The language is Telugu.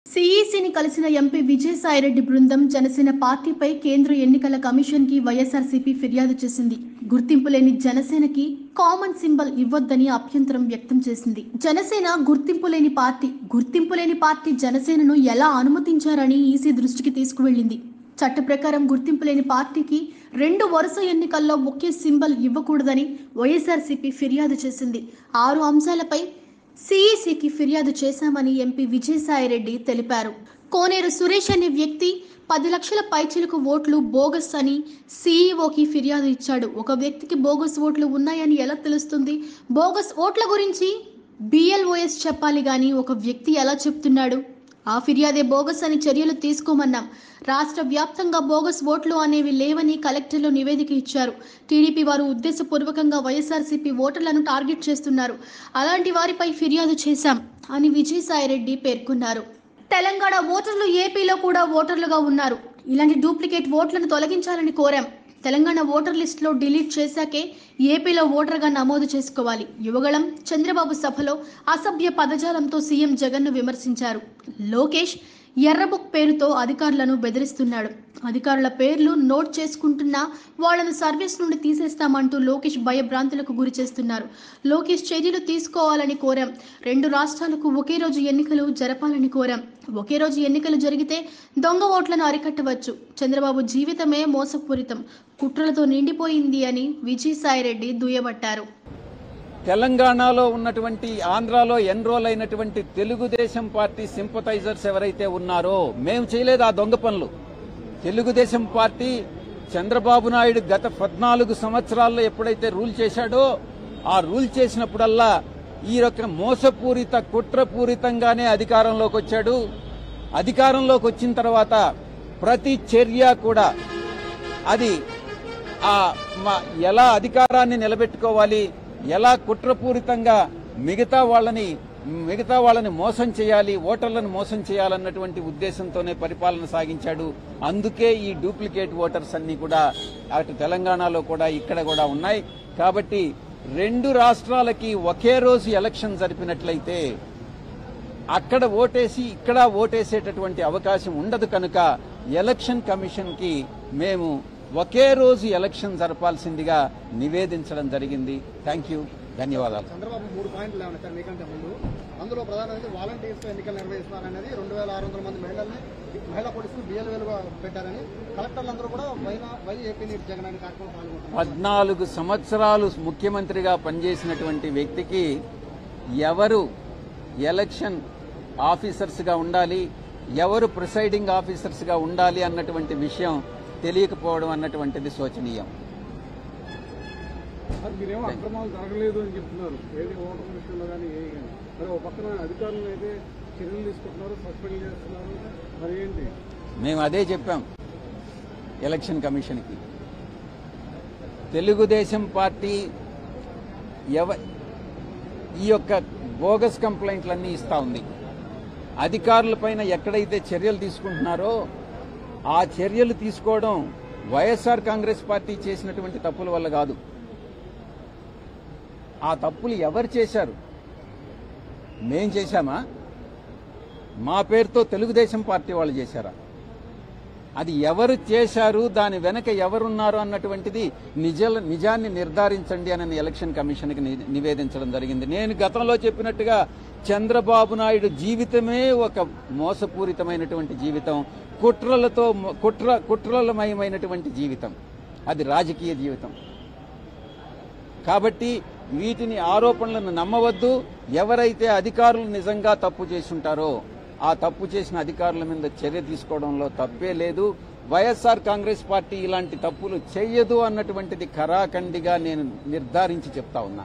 సిఈసిని కలిసిన ఎంపీ విజయసాయిరెడ్డి బృందం జనసేన పార్టీపై కేంద్ర ఎన్నికల కమిషన్ కి వైఎస్ఆర్సీపీ ఫిర్యాదు చేసింది. గుర్తింపు లేని జనసేనకి కామన్ సింబల్ ఇవ్వొద్దని అభ్యంతరం వ్యక్తం చేసింది. జనసేన గుర్తింపు లేని పార్టీ జనసేనను ఎలా అనుమతించారని ఈసీ దృష్టికి తీసుకువెళ్లింది. చట్ట ప్రకారం గుర్తింపు లేని పార్టీకి 2 వరుస ఎన్నికల్లో ఒకే సింబల్ ఇవ్వకూడదని వైఎస్ఆర్సీపీ ఫిర్యాదు చేసింది. 6 అంశాలపై సిఈసికి ఫిర్యాదు చేశామని ఎంపీ విజయసాయిరెడ్డి తెలిపారు. కోనేరు సురేష్ అనే వ్యక్తి 10 లక్షల పైచిలకు ఓట్లు బోగస్ అని సీఈఓకి ఫిర్యాదు ఇచ్చాడు. ఒక వ్యక్తికి బోగస్ ఓట్లు ఉన్నాయని ఎలా తెలుస్తుంది? బోగస్ ఓట్ల గురించి బిఎల్ఓఎస్ చెప్పాలి గాని ఒక వ్యక్తి ఎలా చెప్తున్నాడు? ఆ ఫిర్యాదే బోగస్ అని చర్యలు తీసుకోమన్నాం. రాష్ట్ర వ్యాప్తంగా బోగస్ ఓట్లు అనేవి లేవని కలెక్టర్లు నివేదిక ఇచ్చారు. టీడీపీ వారు ఉద్దేశపూర్వకంగా వైఎస్ఆర్సీపీ ఓటర్లను టార్గెట్ చేస్తున్నారు. అలాంటి వారిపై ఫిర్యాదు చేశాం అని విజయసాయిరెడ్డి పేర్కొన్నారు. తెలంగాణ ఓటర్లు ఏపీలో కూడా ఓటర్లుగా ఉన్నారు. ఇలాంటి డూప్లికేట్ ఓట్లను తొలగించాలని కోరాం. తెలంగాణ ఓటర్ లిస్టులో డిలీట్ చేశాకే ఏపీలో ఓటర్గా నమోదు చేసుకోవాలి. యువగళం చంద్రబాబు సభలో అసభ్య పదజాలంతో సీఎం జగన్ను విమర్శించారు. లోకేష్ ఎర్రబుక్ పేరుతో అధికారులను బెదిరిస్తున్నాడు. అధికారుల పేర్లు నోట్ చేసుకుంటున్నా వాళ్లను సర్వీస్ నుండి తీసేస్తామంటూ లోకేష్ భయభ్రాంతులకు గురి చేస్తున్నారు. లోకేష్ చర్యలు తీసుకోవాలని కోరాం. 2 రాష్ట్రాలకు ఒకే రోజు ఎన్నికలు జరపాలని కోరాం. ఒకే రోజు ఎన్నికలు జరిగితే దొంగ ఓట్లను అరికట్టవచ్చు. చంద్రబాబు జీవితమే మోసపూరితం, కుట్రలతో నిండిపోయింది అని విజయసాయిరెడ్డి దుయ్యబట్టారు. తెలంగాణలో ఉన్నటువంటి ఆంధ్రాలో ఎన్రోల్ అయినటువంటి తెలుగుదేశం పార్టీ సింపథైజర్స్ ఎవరైతే ఉన్నారో మేము చేయలేదు ఆ దొంగ పనులు. తెలుగుదేశం పార్టీ చంద్రబాబు నాయుడు గత 14 సంవత్సరాల్లో ఎప్పుడైతే రూల్ చేశాడో ఆ రూల్ చేసినప్పుడల్లా ఈ యొక్క మోసపూరిత కుట్రపూరితంగానే అధికారంలోకి వచ్చాడు. అధికారంలోకి వచ్చిన తర్వాత ప్రతి చర్య కూడా అది ఎలా అధికారాన్ని నిలబెట్టుకోవాలి, ఎలా కుట్రపూరితంగా మిగతా వాళ్ళని మోసం చేయాలి, ఓటర్లను మోసం చేయాలన్నటువంటి ఉద్దేశంతోనే పరిపాలన సాగించాడు. అందుకే ఈ డూప్లికేట్ ఓటర్స్ అన్ని కూడా అటు తెలంగాణలో కూడా ఇక్కడ కూడా ఉన్నాయి. కాబట్టి 2 రాష్ట్రాలకి ఒకే రోజు ఎలక్షన్ జరిపినట్లయితే అక్కడ ఓటేసి ఇక్కడ ఓటేసేటటువంటి అవకాశం ఉండదు. కనుక ఎలక్షన్ కమిషన్ కి మేము ఒకే రోజు ఎలక్షన్ జరపాల్సిందిగా నివేదించడం జరిగింది. థ్యాంక్ యూ, ధన్యవాదాలు. చంద్రబాబు 3 పాయింట్లు లేవనెత్తారు మీకంటే ముందు. అందులో ప్రధానంగా వాలంటీర్స్ ఎన్నికలు నిర్వహిస్తున్నారనేది 2600 మంది మహిళా పోలీసులు బిఎల్ఓలుగా పెట్టారని కలెక్టర్లందరూ కూడా వైఏపీ నీటి జగన్ అనే కార్యక్రమం పాల్గొంటారు. 14 సంవత్సరాలు ముఖ్యమంత్రిగా పనిచేసినటువంటి వ్యక్తికి ఎవరు ఎలక్షన్ ఆఫీసర్స్ గా ఉండాలి, ఎవరు ప్రిసైడింగ్ ఆఫీసర్స్ గా ఉండాలి అన్నటువంటి విషయం తెలియకపోవడం అన్నటువంటిది శోచనీయం. మీరేమో అక్రమాలు జరగలేదు అని చెప్తున్నారు, ఏది ఓటర్ విషయంలో కానీ మరి ఒక పక్కన అధికారులు అయితే చర్యలు తీసుకుంటున్నారు, సస్పెండ్ చేస్తున్నారు, మరి ఏంటి? మేము అదే చెప్పాం ఎలక్షన్ కమిషన్కి. తెలుగుదేశం పార్టీ ఈ యొక్క బోగస్ కంప్లైంట్లన్నీ ఇస్తా ఉంది. అధికారులపైన ఎక్కడైతే చర్యలు తీసుకుంటున్నారో ఆ చర్యలు తీసుకోవడం వైఎస్ఆర్ కాంగ్రెస్ పార్టీ చేసినటువంటి తప్పుల వల్ల కాదు. ఆ తప్పులు ఎవరు చేశారు? మేం చేశామా? మా పేరుతో తెలుగుదేశం పార్టీ వాళ్ళు చేశారా? అది ఎవరు చేశారు, దాని వెనక ఎవరున్నారు అన్నటువంటిది నిజాన్ని నిర్ధారించండి అని ఎలక్షన్ కమిషన్కి నివేదించడం జరిగింది. నేను గతంలో చెప్పినట్టుగా చంద్రబాబు నాయుడు జీవితమే ఒక మోసపూరితమైనటువంటి జీవితం, కుట్రలమయమైనటువంటి జీవితం, అది రాజకీయ జీవితం. కాబట్టి వీటిని ఆరోపణలను నమ్మవద్దు. ఎవరైతే అధికారులు నిజంగా తప్పు చేసుంటారో ఆ తప్పు చేసిన అధికారుల మీద చర్య తీసుకోవడంలో తప్పే లేదు. వైఎస్ఆర్ కాంగ్రెస్ పార్టీ ఇలాంటి తప్పులు చేయదు అన్నటువంటిది ఖరాఖండిగా నేను నిర్ధారించి చెప్తా ఉన్నా.